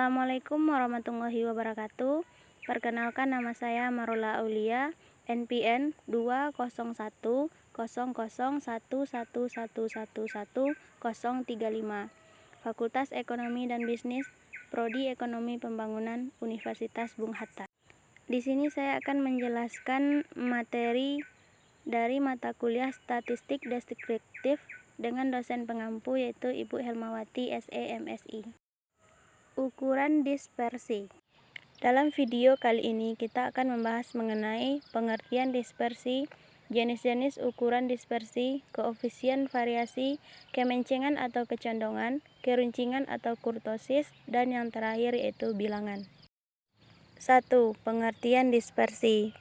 Assalamualaikum warahmatullahi wabarakatuh. Perkenalkan, nama saya Marula Aulia, NPM 2010011111035, Fakultas Ekonomi dan Bisnis, Prodi Ekonomi Pembangunan, Universitas Bung Hatta. Di sini saya akan menjelaskan materi dari mata kuliah Statistik Deskriptif dengan dosen pengampu yaitu Ibu Helmawati SE MSI. Ukuran dispersi. Dalam video kali ini kita akan membahas mengenai pengertian dispersi, jenis-jenis ukuran dispersi, koefisien variasi, kemencengan atau kecondongan, keruncingan atau kurtosis, dan yang terakhir yaitu bilangan. 1. Pengertian dispersi.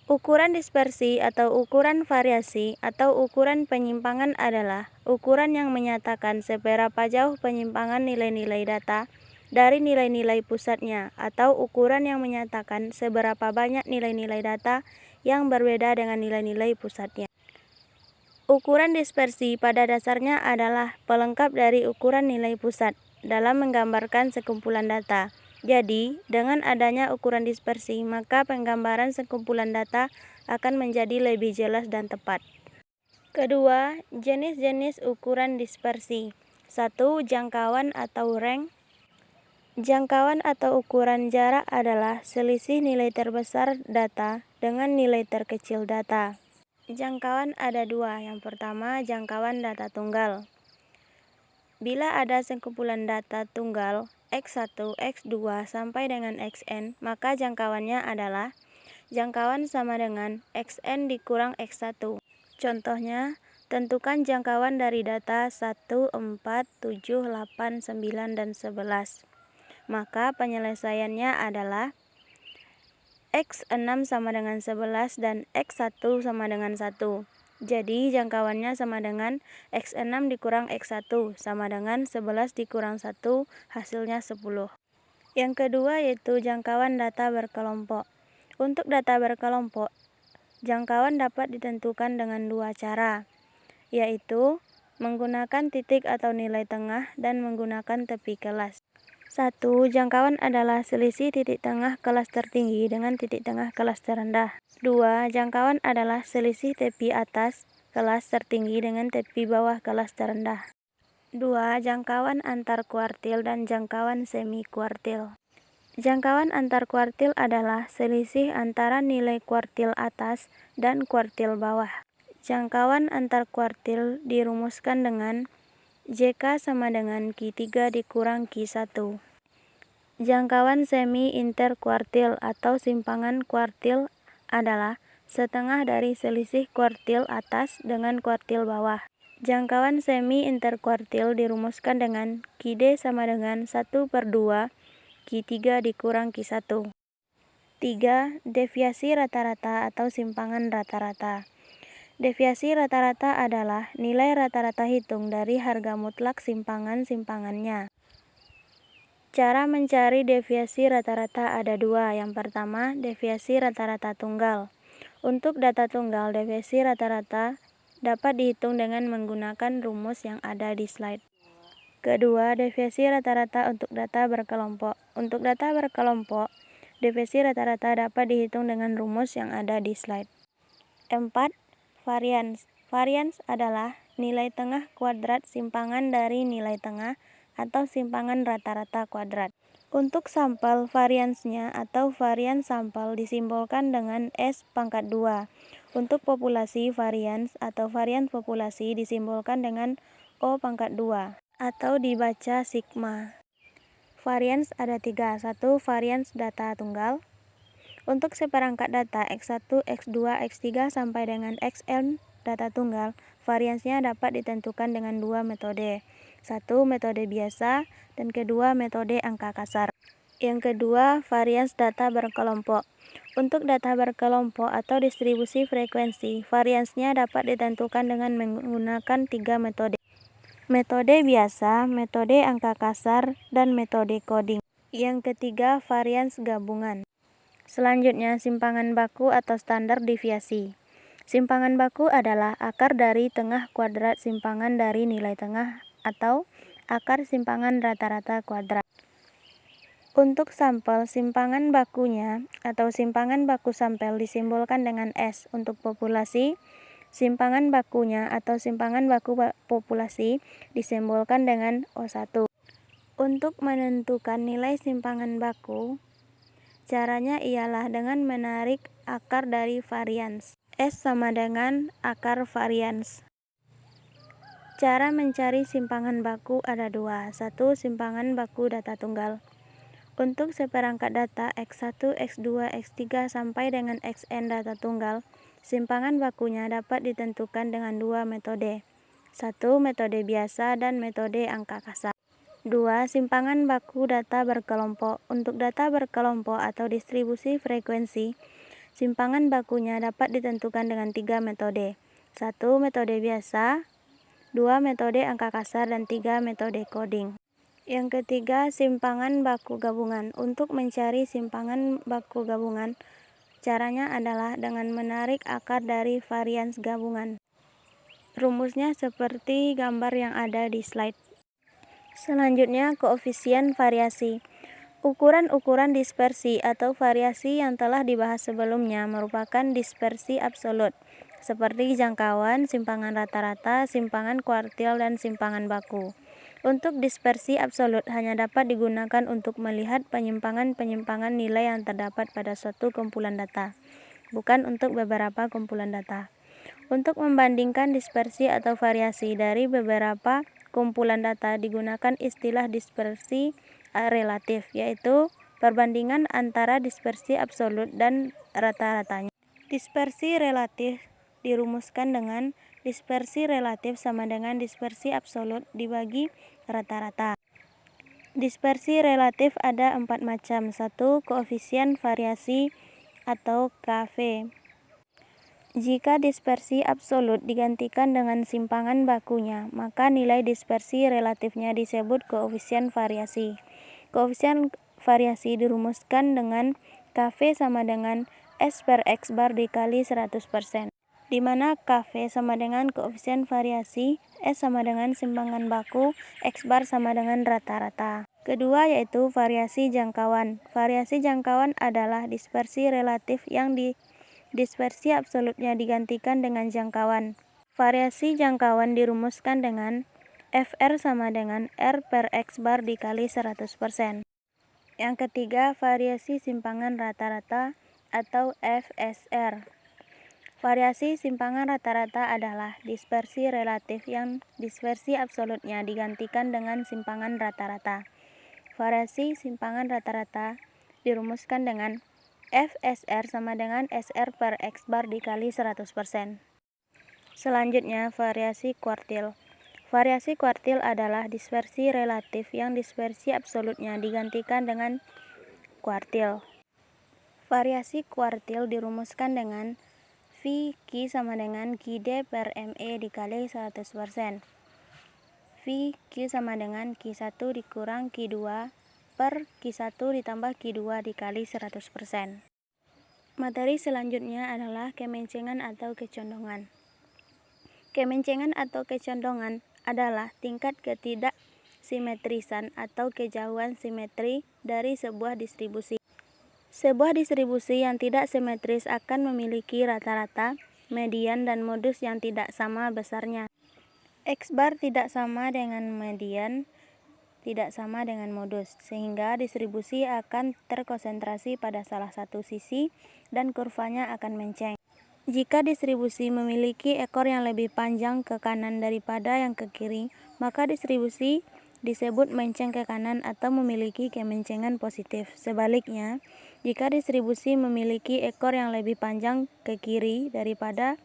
Ukuran dispersi atau ukuran variasi atau ukuran penyimpangan adalah ukuran yang menyatakan seberapa jauh penyimpangan nilai-nilai data dari nilai-nilai pusatnya, atau ukuran yang menyatakan seberapa banyak nilai-nilai data yang berbeda dengan nilai-nilai pusatnya. Ukuran dispersi pada dasarnya adalah pelengkap dari ukuran nilai pusat dalam menggambarkan sekumpulan data. Jadi, dengan adanya ukuran dispersi, maka penggambaran sekumpulan data akan menjadi lebih jelas dan tepat. Kedua, jenis-jenis ukuran dispersi. 1. Jangkauan atau range. Jangkauan atau ukuran jarak adalah selisih nilai terbesar data dengan nilai terkecil data. Jangkauan ada dua. Yang pertama, jangkauan data tunggal. Bila ada sekumpulan data tunggal X1, X2 sampai dengan Xn, maka jangkauannya adalah jangkauan sama dengan Xn dikurang X1. Contohnya, tentukan jangkauan dari data 1, 4, 7, 8, 9, dan 11. Maka penyelesaiannya adalah X6 sama dengan 11 dan X1 sama dengan 1. Jadi jangkauannya sama dengan X6 dikurang X1 sama dengan 11 dikurang 1, hasilnya 10. Yang kedua yaitu jangkauan data berkelompok. Untuk data berkelompok, jangkauan dapat ditentukan dengan dua cara, yaitu menggunakan titik atau nilai tengah dan menggunakan tepi kelas. 1. Jangkauan adalah selisih titik tengah kelas tertinggi dengan titik tengah kelas terendah. 2. Jangkauan adalah selisih tepi atas kelas tertinggi dengan tepi bawah kelas terendah. 2. Jangkauan antar kuartil dan jangkauan semi kuartil. Jangkauan antar kuartil adalah selisih antara nilai kuartil atas dan kuartil bawah. Jangkauan antar kuartil dirumuskan dengan JK sama dengan Q3 dikurang Q1. Jangkauan semi interkuartil atau simpangan kuartil adalah setengah dari selisih kuartil atas dengan kuartil bawah. Jangkauan semi interkuartil dirumuskan dengan Qd sama dengan 1/2 Q3 dikurang Q1. 3. Deviasi rata-rata atau simpangan rata-rata. Deviasi rata-rata adalah nilai rata-rata hitung dari harga mutlak simpangan-simpangannya. Cara mencari deviasi rata-rata ada dua. Yang pertama, deviasi rata-rata tunggal. Untuk data tunggal, deviasi rata-rata dapat dihitung dengan menggunakan rumus yang ada di slide. Kedua, deviasi rata-rata untuk data berkelompok. Untuk data berkelompok, deviasi rata-rata dapat dihitung dengan rumus yang ada di slide. 4. Varians. Varians adalah nilai tengah kuadrat simpangan dari nilai tengah atau simpangan rata-rata kuadrat. Untuk sampel, variansnya atau varians sampel disimbolkan dengan S⁻². Untuk populasi, varians atau varians populasi disimbolkan dengan O⁻² atau dibaca sigma. Varians ada 3. 1. Varians data tunggal. Untuk seperangkat data X1, X2, X3 sampai dengan Xn data tunggal, variansnya dapat ditentukan dengan dua metode. 1. Metode biasa dan kedua metode angka kasar. Yang kedua, varians data berkelompok. Untuk data berkelompok atau distribusi frekuensi, variansnya dapat ditentukan dengan menggunakan tiga metode. Metode biasa, metode angka kasar, dan metode coding. Yang ketiga, varians gabungan. Selanjutnya, simpangan baku atau standar deviasi. Simpangan baku adalah akar dari tengah kuadrat simpangan dari nilai tengah atau akar simpangan rata-rata kuadrat. Untuk sampel, simpangan bakunya atau simpangan baku sampel disimbolkan dengan S. Untuk populasi, simpangan bakunya atau simpangan baku populasi disimbolkan dengan O1. Untuk menentukan nilai simpangan baku, caranya ialah dengan menarik akar dari varians. S sama dengan akar varians. Cara mencari simpangan baku ada dua. Satu, simpangan baku data tunggal. Untuk seperangkat data X1, X2, X3 sampai dengan Xn data tunggal, simpangan bakunya dapat ditentukan dengan dua metode. Satu, metode biasa dan metode angka kasar. Dua, simpangan baku data berkelompok. Untuk data berkelompok atau distribusi frekuensi, simpangan bakunya dapat ditentukan dengan tiga metode. Satu, metode biasa. Dua, metode angka kasar. Dan tiga, metode coding. Yang ketiga, simpangan baku gabungan. Untuk mencari simpangan baku gabungan, caranya adalah dengan menarik akar dari varians gabungan. Rumusnya seperti gambar yang ada di slide. Selanjutnya, koefisien variasi. Ukuran-ukuran dispersi atau variasi yang telah dibahas sebelumnya merupakan dispersi absolut, seperti jangkauan, simpangan rata-rata, simpangan kuartil, dan simpangan baku. Untuk dispersi absolut hanya dapat digunakan untuk melihat penyimpangan-penyimpangan nilai yang terdapat pada suatu kumpulan data, bukan untuk beberapa kumpulan data. Untuk membandingkan dispersi atau variasi dari beberapa kumpulan data digunakan istilah dispersi relatif, yaitu perbandingan antara dispersi absolut dan rata-ratanya. Dispersi relatif dirumuskan dengan dispersi relatif sama dengan dispersi absolut dibagi rata-rata. Dispersi relatif ada 4 macam. 1. Koefisien variasi atau KV. Jika dispersi absolut digantikan dengan simpangan bakunya, maka nilai dispersi relatifnya disebut koefisien variasi. Koefisien variasi dirumuskan dengan KV sama dengan S per X bar dikali 100%. Di mana KV sama dengan koefisien variasi, S sama dengan simpangan baku, X bar sama dengan rata-rata. Kedua yaitu variasi jangkauan. Variasi jangkauan adalah dispersi relatif yang dispersi absolutnya digantikan dengan jangkauan. Variasi jangkauan dirumuskan dengan FR sama dengan R per X bar dikali 100%. Yang ketiga, variasi simpangan rata-rata atau FSR. Variasi simpangan rata-rata adalah dispersi relatif yang dispersi absolutnya digantikan dengan simpangan rata-rata. Variasi simpangan rata-rata dirumuskan dengan FSR sama dengan SR per X bar dikali 100%. Selanjutnya, variasi kuartil. Variasi kuartil adalah dispersi relatif yang dispersi absolutnya digantikan dengan kuartil. Variasi kuartil dirumuskan dengan VQ sama dengan QD per ME dikali 100%. VQ sama dengan Q1 dikurang Q2 per Q1 ditambah Q2 dikali 100%. Materi selanjutnya adalah kemencengan atau kecondongan. Kemencengan atau kecondongan adalah tingkat ketidaksimetrisan atau kejauhan simetri dari sebuah distribusi. Sebuah distribusi yang tidak simetris akan memiliki rata-rata, median, dan modus yang tidak sama besarnya. X bar tidak sama dengan median, tidak sama dengan modus, sehingga distribusi akan terkonsentrasi pada salah satu sisi dan kurvanya akan menceng. Jika distribusi memiliki ekor yang lebih panjang ke kanan daripada yang ke kiri, maka distribusi disebut menceng ke kanan atau memiliki kemencengan positif. Sebaliknya, jika distribusi memiliki ekor yang lebih panjang ke kiri daripada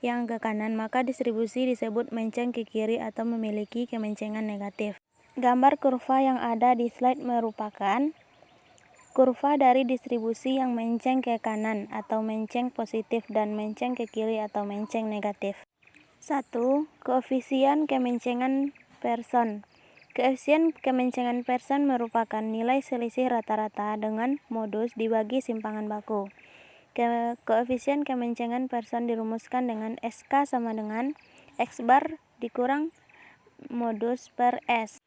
yang ke kanan, maka distribusi disebut menceng ke kiri atau memiliki kemencengan negatif. Gambar kurva yang ada di slide merupakan kurva dari distribusi yang menceng ke kanan atau menceng positif dan menceng ke kiri atau menceng negatif. 1. Koefisien kemencengan Pearson. Koefisien kemencengan Pearson merupakan nilai selisih rata-rata dengan modus dibagi simpangan baku. Koefisien kemencengan Pearson dirumuskan dengan SK sama dengan X bar dikurang modus per S.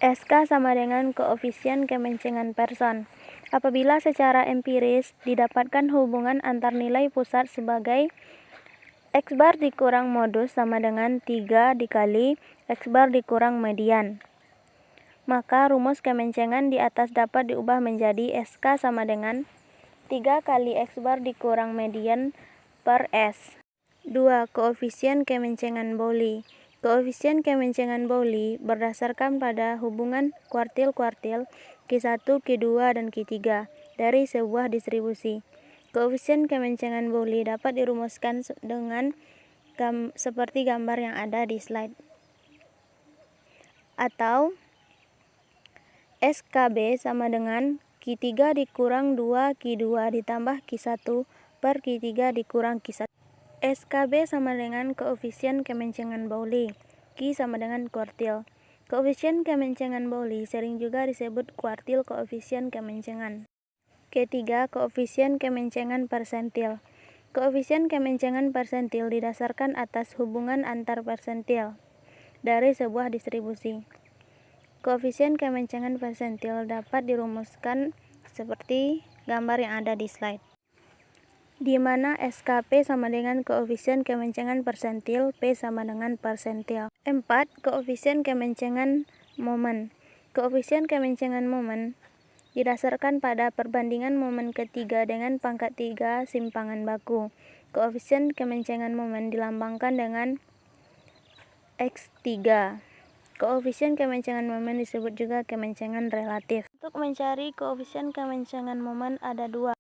SK sama dengan koefisien kemencengan person. Apabila secara empiris didapatkan hubungan antar nilai pusat sebagai X bar dikurang modus sama dengan 3 dikali X bar dikurang median. Maka rumus kemencengan di atas dapat diubah menjadi SK sama dengan 3 kali X bar dikurang median per S. 2. Koefisien kemencengan Pauli. Koefisien kemencengan Pauli berdasarkan pada hubungan kuartil-kuartil Q1, Q2, dan Q3 dari sebuah distribusi. Koefisien kemencengan Pauli dapat dirumuskan dengan seperti gambar yang ada di slide. Atau SKB sama dengan Q3 dikurang 2 Q2 ditambah Q1 per Q3 dikurang Q1. SKB sama dengan koefisien kemencengan Pauli. Q sama dengan kuartil. Koefisien kemencengan Pauli sering juga disebut kuartil koefisien kemencengan. Ketiga, koefisien kemencengan persentil. Koefisien kemencengan persentil didasarkan atas hubungan antar persentil dari sebuah distribusi. Koefisien kemencengan persentil dapat dirumuskan seperti gambar yang ada di slide, di mana SKP sama dengan koefisien kemencengan persentil, P sama dengan persentil. 4. Koefisien kemencengan momen. Koefisien kemencengan momen didasarkan pada perbandingan momen ketiga dengan pangkat 3 simpangan baku. Koefisien kemencengan momen dilambangkan dengan X3. Koefisien kemencengan momen disebut juga kemencengan relatif. Untuk mencari koefisien kemencengan momen ada dua.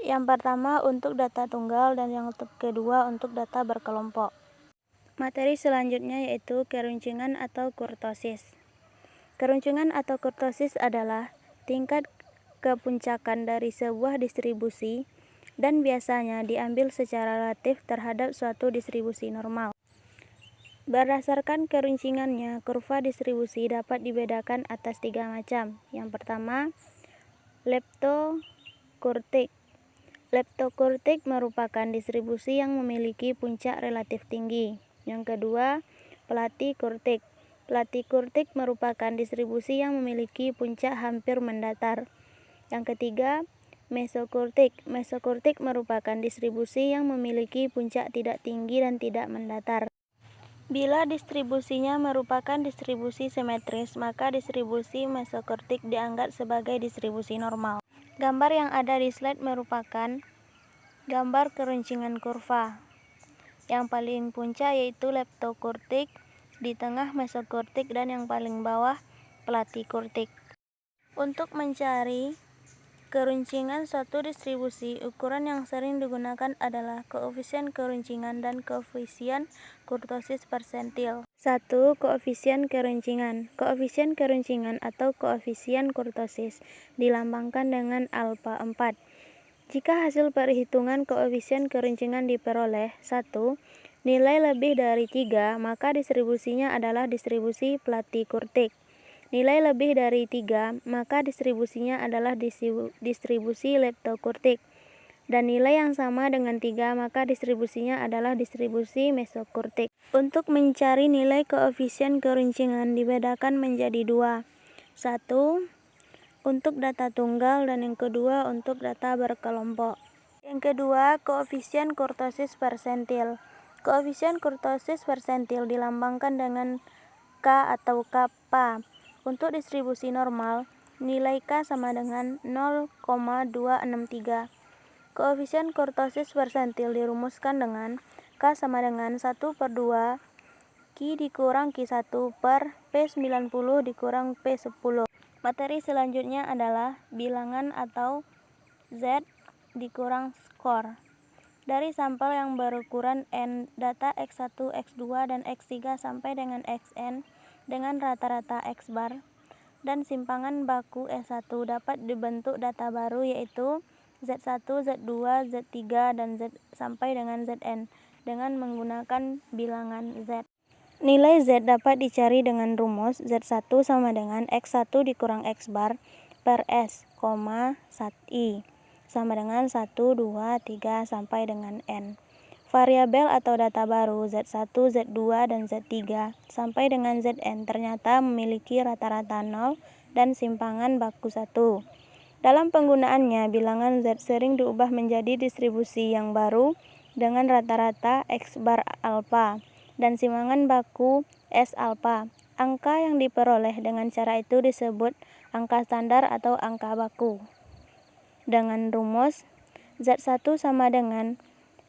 Yang pertama untuk data tunggal dan yang kedua untuk data berkelompok. Materi selanjutnya yaitu keruncingan atau kurtosis. Keruncingan atau kurtosis adalah tingkat kepuncakan dari sebuah distribusi dan biasanya diambil secara relatif terhadap suatu distribusi normal. Berdasarkan keruncingannya, kurva distribusi dapat dibedakan atas 3 macam. Yang pertama, leptokurtik. Leptokurtik merupakan distribusi yang memiliki puncak relatif tinggi. Yang kedua, platikurtik. Platikurtik merupakan distribusi yang memiliki puncak hampir mendatar. Yang ketiga, mesokurtik. Mesokurtik merupakan distribusi yang memiliki puncak tidak tinggi dan tidak mendatar. Bila distribusinya merupakan distribusi simetris, maka distribusi mesokurtik dianggap sebagai distribusi normal. Gambar yang ada di slide merupakan gambar keruncingan kurva. Yang paling puncak yaitu leptokurtik, di tengah mesokurtik, dan yang paling bawah platikurtik. Untuk mencari keruncingan suatu distribusi, ukuran yang sering digunakan adalah koefisien keruncingan dan koefisien kurtosis persentil. 1. Koefisien keruncingan. Koefisien keruncingan atau koefisien kurtosis dilambangkan dengan alfa 4. Jika hasil perhitungan koefisien keruncingan diperoleh 1, nilai lebih dari 3, maka distribusinya adalah distribusi platikurtik. Nilai lebih dari 3, maka distribusinya adalah distribusi leptokurtik. Dan nilai yang sama dengan 3, maka distribusinya adalah distribusi mesokurtik. Untuk mencari nilai koefisien keruncingan dibedakan menjadi 2. 1. Untuk data tunggal dan yang kedua untuk data berkelompok. Yang kedua, koefisien kurtosis persentil. Koefisien kurtosis persentil dilambangkan dengan K atau kappa. Untuk distribusi normal, nilai K sama dengan 0,263. Koefisien kurtosis persentil dirumuskan dengan K sama dengan 1/2 Q dikurang Q1 per P90 dikurang P10. Materi selanjutnya adalah bilangan atau Z dikurang skor. Dari sampel yang berukuran N, data X1, X2, dan X3 sampai dengan Xn dengan rata-rata X bar dan simpangan baku S1 dapat dibentuk data baru yaitu Z1, Z2, Z3, dan Z sampai dengan Zn dengan menggunakan bilangan Z. Nilai Z dapat dicari dengan rumus Z1 sama dengan X1 dikurang X bar per S, 1I sama dengan 1, 2, 3 sampai dengan N. variabel atau data baru Z1, Z2, dan Z3 sampai dengan Zn ternyata memiliki rata-rata 0 dan simpangan baku 1. Dalam penggunaannya, bilangan Z sering diubah menjadi distribusi yang baru dengan rata-rata X bar alfa dan simpangan baku S alfa. Angka yang diperoleh dengan cara itu disebut angka standar atau angka baku. Dengan rumus Z1 sama dengan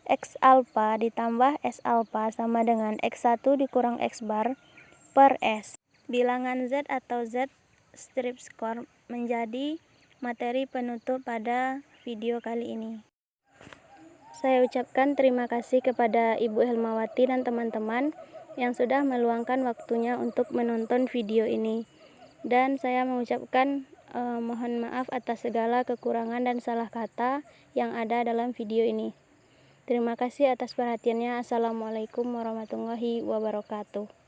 X alfa ditambah S alfa sama dengan X1 dikurang X bar per S. Bilangan Z atau Z strip score menjadi materi penutup pada video kali ini. Saya ucapkan terima kasih kepada Ibu Helmawati dan teman-teman yang sudah meluangkan waktunya untuk menonton video ini. Dan saya mengucapkan mohon maaf atas segala kekurangan dan salah kata yang ada dalam video ini. Terima kasih atas perhatiannya. Assalamualaikum warahmatullahi wabarakatuh.